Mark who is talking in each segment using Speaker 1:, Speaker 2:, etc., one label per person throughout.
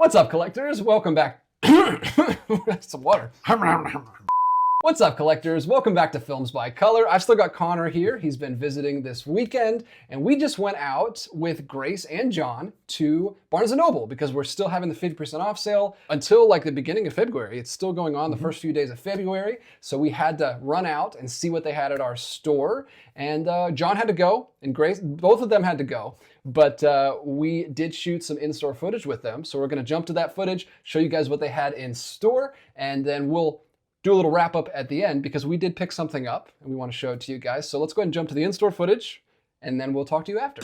Speaker 1: What's up, collectors? Welcome back. Some water. What's up, collectors? Welcome back to Films by Color. I've still got Connor here. He's been visiting this weekend, and we just went out with Grace and John to Barnes & Noble because we're still having the 50% off sale until like the beginning of February. It's still going on the first few days of February, so we had to run out and see what they had at our store. And John had to go, and Grace, both of them had to go, but we did shoot some in-store footage with them. So we're gonna jump to that footage, show you guys what they had in store, and then we'll do a little wrap up at the end because we did pick something up and we want to show it to you guys. So let's go ahead and jump to the in-store footage and then we'll talk to you after.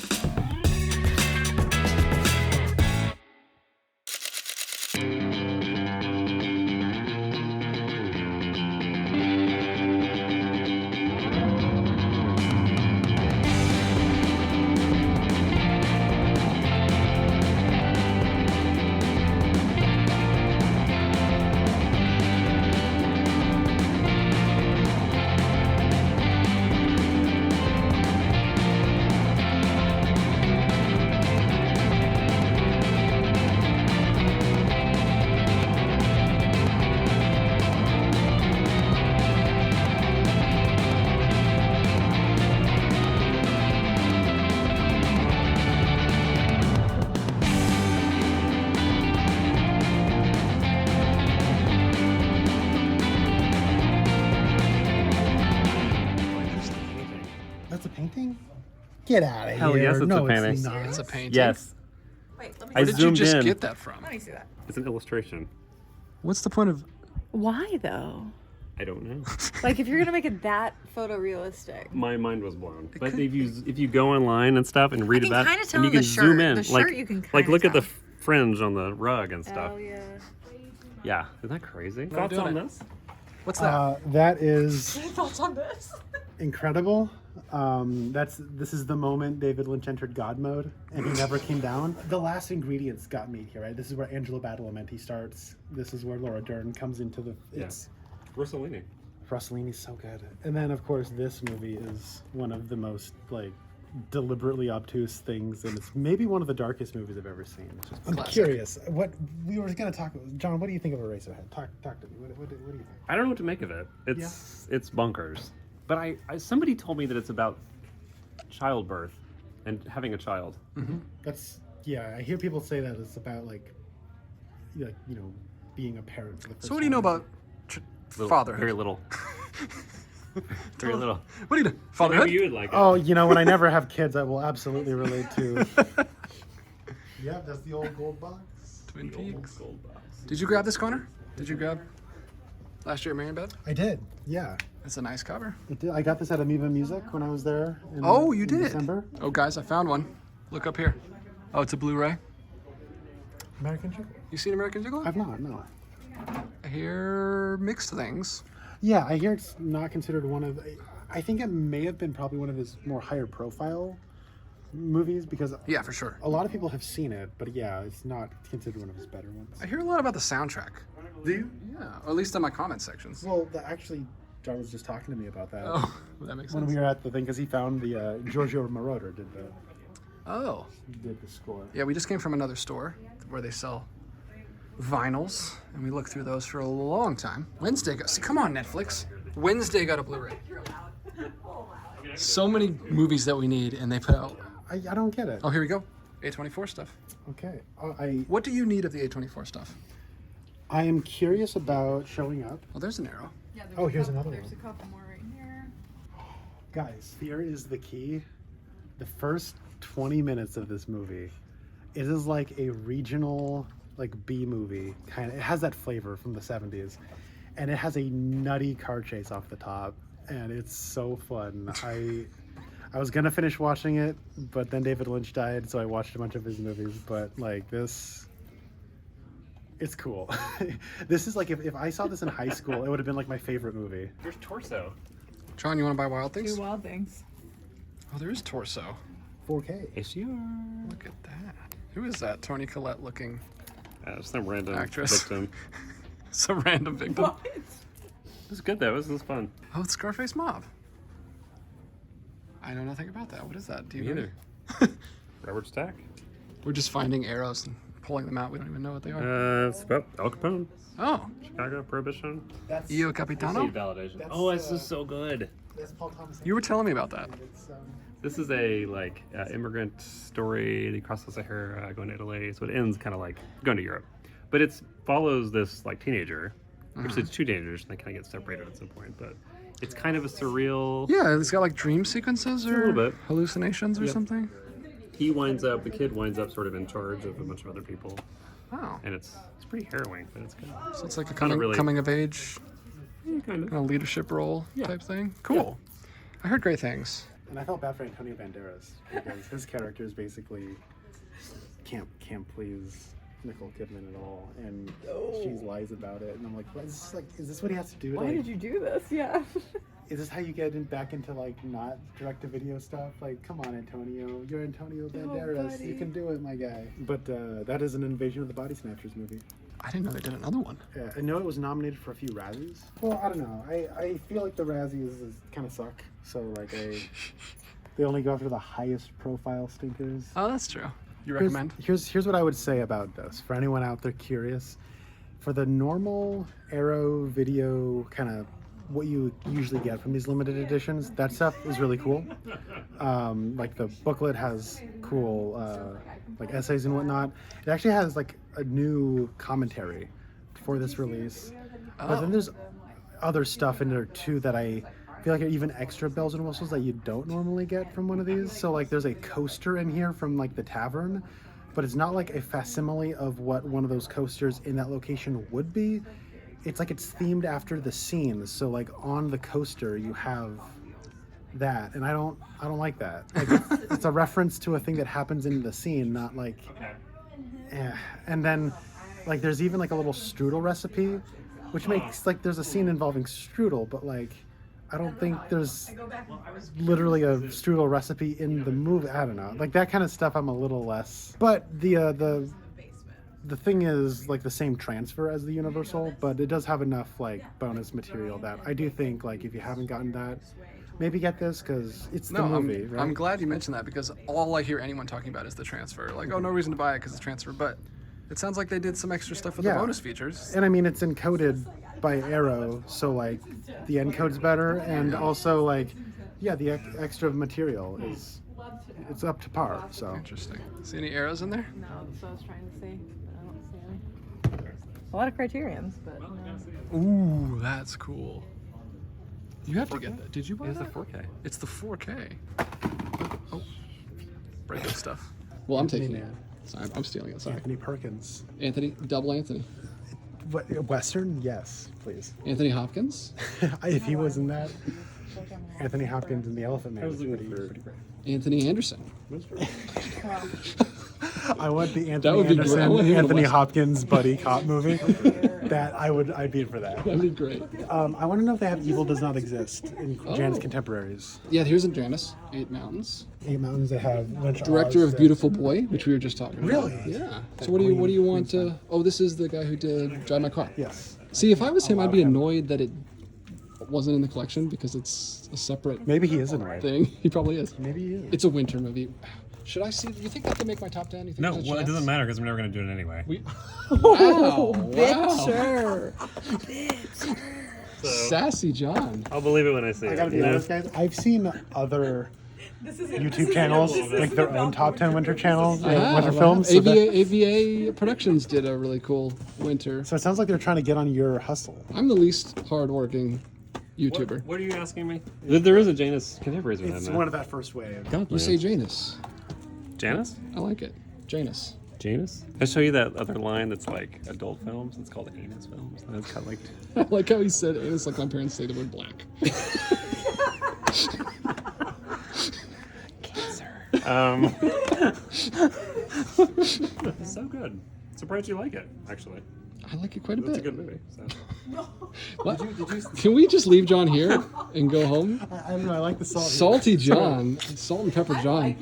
Speaker 2: Get out of here.
Speaker 3: Hell yes, it's
Speaker 2: no,
Speaker 3: a painting.
Speaker 2: It's not.
Speaker 1: It's a painting?
Speaker 3: Yes.
Speaker 4: Wait, let me
Speaker 1: Where
Speaker 4: see.
Speaker 1: did you just
Speaker 3: in.
Speaker 1: get that from?
Speaker 4: Let me see that.
Speaker 3: It's an illustration.
Speaker 1: What's the point of...
Speaker 4: Why though?
Speaker 3: I don't know.
Speaker 4: Like if you're gonna make it that photorealistic.
Speaker 3: My mind was blown. But if you go online and stuff and read
Speaker 4: can
Speaker 3: about
Speaker 4: kinda
Speaker 3: it,
Speaker 4: tell
Speaker 3: and you
Speaker 4: on
Speaker 3: can
Speaker 4: the
Speaker 3: zoom
Speaker 4: shirt.
Speaker 3: in,
Speaker 4: The
Speaker 3: like
Speaker 4: shirt you can
Speaker 3: like
Speaker 4: kinda
Speaker 3: look at the
Speaker 4: tell.
Speaker 3: fringe on the rug and stuff.
Speaker 4: Oh yeah.
Speaker 3: Yeah, isn't that crazy?
Speaker 1: we're
Speaker 3: Thoughts
Speaker 1: doing
Speaker 3: on
Speaker 1: it.
Speaker 3: this?
Speaker 1: What's that?
Speaker 2: That is
Speaker 4: Thoughts on this?
Speaker 2: incredible. This is the moment David Lynch entered God mode, and he never came down. The last ingredients got made here, right? This is where Angelo Badalamenti starts. This is where Laura Dern comes into the. It's
Speaker 3: Rossellini.
Speaker 2: Rossellini's so good, and then of course this movie is one of the most like deliberately obtuse things, and it's maybe one of the darkest movies I've ever seen. I'm
Speaker 1: Classic.
Speaker 2: curious. What we were going to talk. John, what do you think of Eraserhead? Talk to me. What do you think?
Speaker 3: I don't know what to make of it. It's bonkers. But I somebody told me that it's about childbirth and having a child.
Speaker 2: That's I hear people say that it's about like being a parent. For the first
Speaker 1: So what do you know
Speaker 2: time.
Speaker 1: about
Speaker 3: Little,
Speaker 1: fatherhood?
Speaker 3: Very little. Very little.
Speaker 1: What do you know?
Speaker 3: Whatever
Speaker 1: Fatherhood?
Speaker 3: you would like.
Speaker 2: Oh, when I never have kids, I will absolutely relate to. Yeah, that's the old gold box.
Speaker 1: Twin Peaks.
Speaker 3: Gold box.
Speaker 1: Did you grab this, Connor? Did you grab Last Year at Marienbad?
Speaker 2: I did. Yeah,
Speaker 1: It's a nice cover.
Speaker 2: it did. I got this at Amoeba Music when I was there.
Speaker 1: Oh, you
Speaker 2: in
Speaker 1: did?
Speaker 2: December.
Speaker 1: Oh, guys, I found one. Look up here. Oh, it's a Blu-ray.
Speaker 2: American Chick.
Speaker 1: You seen American Gigolo?
Speaker 2: I've not. No.
Speaker 1: I hear mixed things.
Speaker 2: Yeah, I hear it's not considered one of. I think it may have been probably one of his more higher profile movies because
Speaker 1: Yeah, for sure.
Speaker 2: a lot of people have seen it, but yeah, it's not considered one of his better ones.
Speaker 1: I hear a lot about the soundtrack.
Speaker 2: Do you?
Speaker 1: Yeah, or at least in my comment sections.
Speaker 2: Well, actually, John was just talking to me about that
Speaker 1: Oh, that makes
Speaker 2: when
Speaker 1: sense.
Speaker 2: we were at the thing because he found the Giorgio Moroder did
Speaker 1: Oh,
Speaker 2: the score.
Speaker 1: yeah, we just came from another store where they sell vinyls, and we looked through those for a long time. Wednesday got, see, come on, Netflix. Wednesday got a Blu-ray. So many movies that we need, and they put out.
Speaker 2: I don't get it.
Speaker 1: Oh, here we go. A24 stuff.
Speaker 2: Okay,
Speaker 1: What do you need of the A24 stuff?
Speaker 2: I am curious about showing up.
Speaker 1: Oh, there's an arrow.
Speaker 4: Yeah,
Speaker 2: Oh, here's another
Speaker 4: There's
Speaker 2: one.
Speaker 4: a couple more right here.
Speaker 2: Guys, here is the key. The first 20 minutes of this movie, it is like a regional, like B movie kind of. It has that flavor from the 70s, and it has a nutty car chase off the top, and it's so fun. I was gonna finish watching it, but then David Lynch died, so I watched a bunch of his movies. But like this, it's cool. This is like if I saw this in high school, it would have been like my favorite movie.
Speaker 3: There's Torso.
Speaker 1: John, you want to buy Wild Things?
Speaker 4: Two wild things.
Speaker 1: Oh, there is Torso.
Speaker 2: 4K.
Speaker 3: It's yours.
Speaker 1: Look at that. Who is that Toni Collette looking
Speaker 3: Some random
Speaker 1: Actress.
Speaker 3: victim.
Speaker 1: some random victim?
Speaker 4: What?
Speaker 3: It was good though. This was fun.
Speaker 1: Oh, it's Scarface Mob. I know nothing about that. What is that? Do you
Speaker 3: Me
Speaker 1: know?
Speaker 3: either. Robert Stack.
Speaker 1: We're just finding arrows and pulling them out. We don't even know what they are.
Speaker 3: It's about Al Capone,
Speaker 1: Oh,
Speaker 3: Chicago Prohibition.
Speaker 2: That's
Speaker 1: Io Capitano?
Speaker 3: Validation.
Speaker 2: That's,
Speaker 3: Oh, this is so good.
Speaker 2: that's Paul Thomas.
Speaker 1: You were telling me about that.
Speaker 2: It's,
Speaker 3: This is a immigrant story. They cross the Sahara, going to Italy. So it ends kind of like going to Europe, but it follows this like teenager. Actually, it's two teenagers, and they kind of get separated at some point. But it's kind of a surreal.
Speaker 1: Yeah, it's got like dream sequences or
Speaker 3: little bit.
Speaker 1: hallucinations or
Speaker 3: Yep.
Speaker 1: something.
Speaker 3: The kid winds up sort of in charge of a bunch of other people,
Speaker 1: Oh,
Speaker 3: and it's pretty harrowing, but it's good.
Speaker 1: so it's like a
Speaker 3: Kinda really-
Speaker 1: coming of age
Speaker 3: Yeah, kind of.
Speaker 1: kind of leadership role
Speaker 3: Yeah.
Speaker 1: type thing. Cool. I heard great things.
Speaker 2: and I felt bad for Antonio Banderas because his character is basically can't please Nicole Kidman at all, and she lies about it, and I'm like, is this what he has to do?
Speaker 4: Why
Speaker 2: Like,
Speaker 4: did you do this? Yeah.
Speaker 2: is this how you get back into like not direct to video stuff? Like, come on, Antonio, you're Antonio Banderas, you
Speaker 4: buddy.
Speaker 2: can do it, my guy. But that is an Invasion of the Body Snatchers movie.
Speaker 1: I didn't know they did another one.
Speaker 2: Yeah, I know it was nominated for a few Razzies. Well, I don't know. I feel like the Razzies kind of suck. So like they only go after the highest profile stinkers.
Speaker 1: Oh, that's true. You recommend?
Speaker 2: Here's what I would say about this for anyone out there curious. For the normal Arrow video kind of what you usually get from these limited editions, that stuff is really cool. Like the booklet has cool like essays and whatnot. It actually has like a new commentary for this release. But then there's other stuff in there too that I feel like are even extra bells and whistles that you don't normally get from one of these. So like there's a coaster in here from like the tavern, but it's not like a facsimile of what one of those coasters in that location would be. It's like it's themed after the scenes. So like on the coaster you have that, and I don't like that. Like it's a reference to a thing that happens in the scene, not like and then like there's even like a little strudel recipe, which makes like there's a scene involving strudel, but like I don't think there's literally a strudel recipe in the movie. I don't know, like that kind of stuff I'm a little less. But the thing is like the same transfer as the Universal, but it does have enough like bonus material that I do think like if you haven't gotten that, maybe get this because it's the movie, right?
Speaker 1: I'm glad you mentioned that because all I hear anyone talking about is the transfer. Like, oh, no reason to buy it because it's transfer. But it sounds like they did some extra stuff with the
Speaker 2: Yeah.
Speaker 1: bonus features.
Speaker 2: And I mean, it's encoded by Arrow, so like the encode's better, and also like, yeah, the extra material it's up to par. So
Speaker 1: Interesting. See any arrows in there?
Speaker 4: No, that's what I was trying to see. I don't see any. A lot of criterions, but no.
Speaker 1: Ooh, that's cool. You have to get that. Did you buy
Speaker 3: It's a
Speaker 1: that?
Speaker 3: 4K.
Speaker 1: It's the 4K. Oh, break good stuff. Well, I'm taking it. Sorry, I'm stealing it. Sorry.
Speaker 2: Anthony Perkins,
Speaker 1: Anthony, double Anthony.
Speaker 2: what, Western? Yes, please.
Speaker 1: Anthony Hopkins.
Speaker 2: If he was in that, Anthony Hopkins and the Elephant Man.
Speaker 3: I was
Speaker 2: is
Speaker 3: looking
Speaker 2: pretty
Speaker 3: for-
Speaker 2: great.
Speaker 1: Anthony Anderson.
Speaker 2: I want the
Speaker 1: That
Speaker 2: Anthony
Speaker 1: would be great. I
Speaker 2: Anderson,
Speaker 1: want him to
Speaker 2: Anthony
Speaker 1: watch-
Speaker 2: Hopkins buddy cop movie. That I'd be in for that.
Speaker 1: That'd be great.
Speaker 2: I want to know if they have Evil Does Not Exist in Jan's
Speaker 1: Oh.
Speaker 2: contemporaries.
Speaker 1: Yeah, here's in Janice, 8 Mountains.
Speaker 2: Eight Mountains. They have Lynch
Speaker 1: Director
Speaker 2: Oz,
Speaker 1: of Beautiful Boy, which we were just talking about.
Speaker 2: Really?
Speaker 1: Yeah. So what do you want to? Oh, this is the guy who did Drive My Car.
Speaker 2: Yes.
Speaker 1: See, if I was him, I'd be annoyed that it wasn't in the collection because it's a separate
Speaker 2: Maybe he is in right.
Speaker 1: thing. He probably is.
Speaker 2: Maybe he is.
Speaker 1: It's a winter movie. Should I see? Do you think that could make my top 10? You think
Speaker 3: No,
Speaker 1: there's a
Speaker 3: well, it
Speaker 1: chance?
Speaker 3: doesn't matter because I'm never going to do it anyway.
Speaker 1: We... Wow. wow.
Speaker 4: Sure.
Speaker 1: Sassy John.
Speaker 3: I'll believe it when I see
Speaker 2: I
Speaker 3: it.
Speaker 2: gotta be
Speaker 3: you know?
Speaker 2: honest, guys. I've seen other YouTube channels, like their own top 10 winter channels, winter films. So,
Speaker 1: AVA Productions did a really cool winter.
Speaker 2: so it sounds like they're trying to get on your hustle.
Speaker 1: I'm the least hardworking YouTuber.
Speaker 3: What are you asking me? There is a Janus contemporaries with
Speaker 2: It's
Speaker 3: him.
Speaker 2: one of that first wave.
Speaker 1: You say Janus.
Speaker 3: Janus?
Speaker 1: I like it. Janus.
Speaker 3: Janus? I show you that other line that's like adult films. It's called Anus films. And it's got like.
Speaker 1: I like how he said anus like my parents say the word black.
Speaker 3: So good. Surprised you like it, actually.
Speaker 1: I like it quite a
Speaker 3: It's a
Speaker 1: bit.
Speaker 3: good movie. So.
Speaker 1: What? Can we just leave John here and go home?
Speaker 2: I don't know. I like the salt.
Speaker 1: Salty John. Salt and pepper John.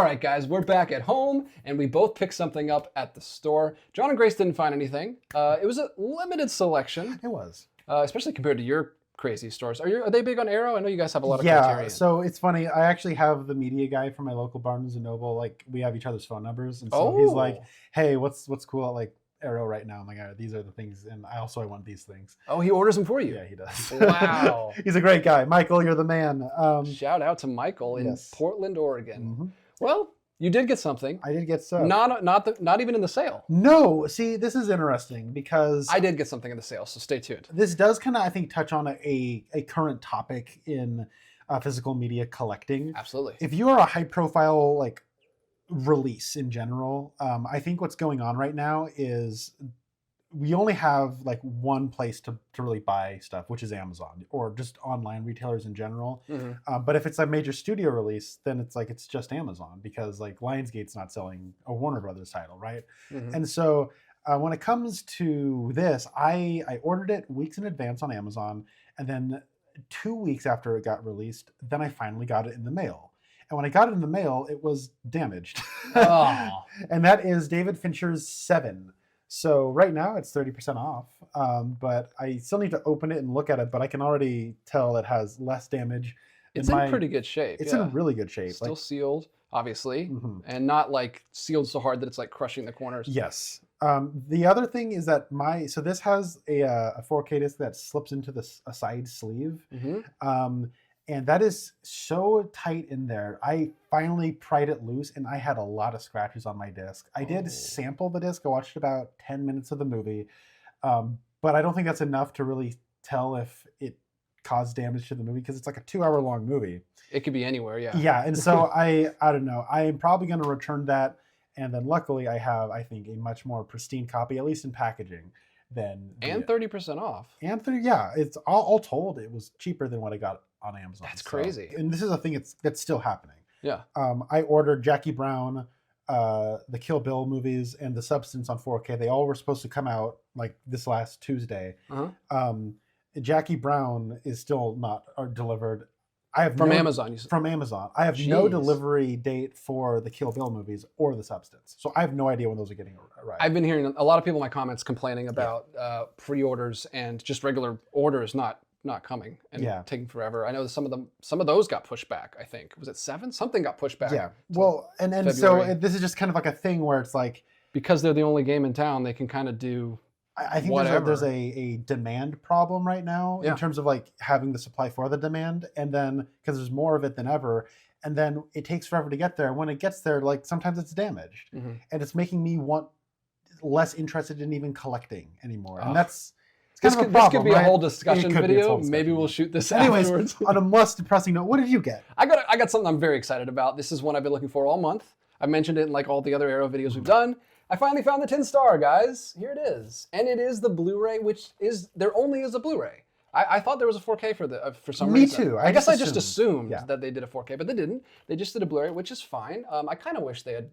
Speaker 1: right, guys, we're back at home, and we both picked something up at the store. John and Grace didn't find anything. It was a limited selection.
Speaker 2: It was.
Speaker 1: Especially compared to your crazy stores. Are they big on Arrow? I know you guys have a lot of
Speaker 2: Yeah,
Speaker 1: Criterion.
Speaker 2: so it's funny. I actually have the media guy from my local Barnes and Noble. Like, we have each other's phone numbers, and so he's like, "Hey, what's cool at like Arrow right now?" I'm like, "These are the things, and I want these things."
Speaker 1: Oh, he orders them for you?
Speaker 2: Yeah, he does.
Speaker 1: Wow.
Speaker 2: He's a great guy. Michael, you're the man.
Speaker 1: Shout out to Michael in
Speaker 2: Yes.
Speaker 1: Portland, Oregon.
Speaker 2: Mm-hmm.
Speaker 1: Well, you did get something.
Speaker 2: I did get stuff.
Speaker 1: Not even in the sale.
Speaker 2: No, see, this is interesting because
Speaker 1: I did get something in the sale, so stay tuned.
Speaker 2: this does kind of, I think, touch on a current topic in physical media collecting.
Speaker 1: Absolutely.
Speaker 2: If you are a high-profile like release in general, I think what's going on right now is we only have like one place to really buy stuff, which is Amazon or just online retailers in general.
Speaker 1: Mm-hmm.
Speaker 2: But if it's a major studio release, then it's just Amazon because like Lionsgate's not selling a Warner Brothers title, right?
Speaker 1: Mm-hmm.
Speaker 2: And so when it comes to this, I ordered it weeks in advance on Amazon, and then 2 weeks after it got released, then I finally got it in the mail. And when I got it in the mail, it was damaged.
Speaker 1: Oh.
Speaker 2: And that is David Fincher's Seven. So right now it's 30% off, but I still need to open it and look at it, but I can already tell it has less damage.
Speaker 1: It's in pretty good shape.
Speaker 2: It's in really good shape.
Speaker 1: Still sealed, obviously,
Speaker 2: Mhm.
Speaker 1: and not like sealed so hard that it's like crushing the corners.
Speaker 2: Yes. The other thing is that so this has a 4K disc that slips into a side sleeve.
Speaker 1: Mm-hmm.
Speaker 2: And that is so tight in there. I finally pried it loose, and I had a lot of scratches on my disc. I did sample the disc. I watched about 10 minutes of the movie, but I don't think that's enough to really tell if it caused damage to the movie because it's like a 2-hour-long movie.
Speaker 1: It could be anywhere, yeah.
Speaker 2: Yeah, and so I don't know. I am probably going to return that, and then luckily I have, I think, a much more pristine copy, at least in packaging, than
Speaker 1: and 30% off.
Speaker 2: And yeah, it's all told, it was cheaper than what I got on Amazon.
Speaker 1: That's crazy.
Speaker 2: And this is a thing that's still happening.
Speaker 1: Yeah.
Speaker 2: I ordered Jackie Brown, the Kill Bill movies, and The Substance on 4K. They all were supposed to come out like this last Tuesday.
Speaker 1: Uh-huh.
Speaker 2: Jackie Brown is still not delivered. I have
Speaker 1: From Amazon. You said.
Speaker 2: From Amazon. I have no delivery date for the Kill Bill movies or The Substance. So I have no idea when those are getting arrived.
Speaker 1: I've been hearing a lot of people in my comments complaining about pre-orders and just regular orders not coming and taking forever. I know some of those got pushed back. I think was it 7? Something got pushed back.
Speaker 2: Yeah. Well, and so this is just kind of like a thing where it's like
Speaker 1: because they're the only game in town, they can kind of do.
Speaker 2: I think there's a demand problem right now in terms of like having the supply for the demand, and then because there's more of it than ever, and then it takes forever to get there. When it gets there, like sometimes it's damaged, and it's making me less interested in even collecting anymore, and that's.
Speaker 1: This could be a whole discussion video. Maybe we'll shoot this afterwards.
Speaker 2: On a less depressing note, what did you get?
Speaker 1: I got something I'm very excited about. This is one I've been looking for all month. I mentioned it in like all the other Arrow videos we've done. I finally found the Tin Star, guys. Here it is. And it is the Blu-ray, which is, there only is a Blu-ray. I thought there was a 4K for some reason.
Speaker 2: Me too.
Speaker 1: I guess I just assumed that they did a 4K, but they didn't. They just did a Blu-ray, which is fine. I kind of wish they had,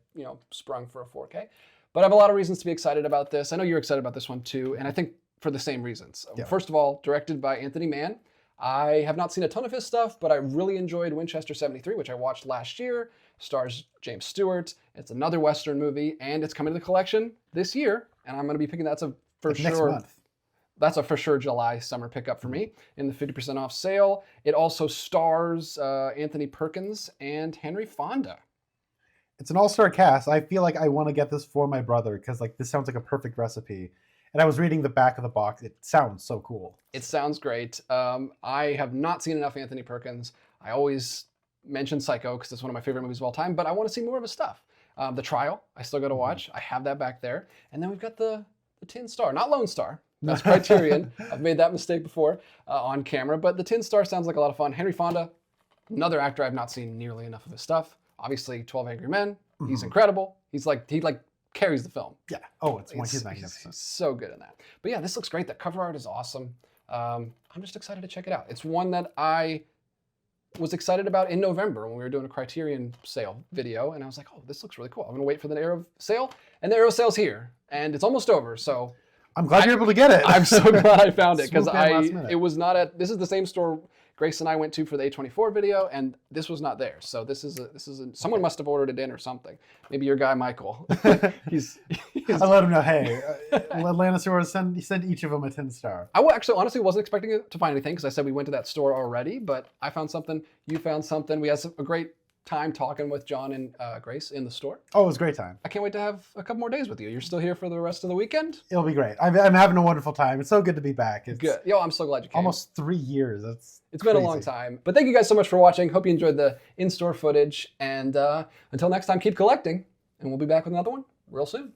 Speaker 1: sprung for a 4K. But I have a lot of reasons to be excited about this. I know you're excited about this one too, and I think for the same reasons. First of all, directed by Anthony Mann. I have not seen a ton of his stuff, but I really enjoyed Winchester 73, which I watched last year. Stars James Stewart. It's another Western movie, and it's coming to the collection this year. And I'm going to be picking that
Speaker 2: Next month.
Speaker 1: That's a for sure July summer pickup for me in the 50% off sale. It also stars Anthony Perkins and Henry Fonda.
Speaker 2: It's an all-star cast. I feel like I want to get this for my brother because like this sounds like a perfect recipe. And I was reading the back of the box. It sounds so cool.
Speaker 1: It sounds great. I have not seen enough Anthony Perkins. I always mention Psycho because it's one of my favorite movies of all time, but I want to see more of his stuff. The Trial, I still got to watch. I have that back there. And then we've got the Tin Star, not Lone Star. That's Criterion. I've made that mistake before on camera, but the Tin Star sounds like a lot of fun. Henry Fonda, another actor I've not seen nearly enough of his stuff. Obviously, 12 Angry Men. He's incredible. He carries the film.
Speaker 2: Yeah. Oh, he's magnificent.
Speaker 1: He's so good in that. But yeah, this looks great. The cover art is awesome. I'm just excited to check it out. It's one that I was excited about in November when we were doing a Criterion sale video, and I was like, oh, this looks really cool. I'm gonna wait for the Arrow sale, and the Arrow sale's here, and it's almost over, so.
Speaker 2: I'm glad you're able to get it.
Speaker 1: I'm so glad I found it, because it was not at, this is the same store Grace and I went to for the A24 video, and this was not there. So someone must have ordered it in or something. Maybe your guy Michael. he's
Speaker 2: I let him know, hey, Atlanta stores, send each of them a 10-star.
Speaker 1: I actually honestly wasn't expecting to find anything because I said we went to that store already, but I found something. You found something. We had a great time talking with John and Grace in the store.
Speaker 2: Oh, it was a great time.
Speaker 1: I can't wait to have a couple more days with you. You're still here for the rest of the weekend?
Speaker 2: It'll be great. I'm having a wonderful time. It's so good to be back. It's
Speaker 1: good. Yo, I'm so glad you came.
Speaker 2: Almost 3 years.
Speaker 1: It's been a long time. But thank you guys so much for watching. Hope you enjoyed the in-store footage. And until next time, keep collecting. And we'll be back with another one real soon.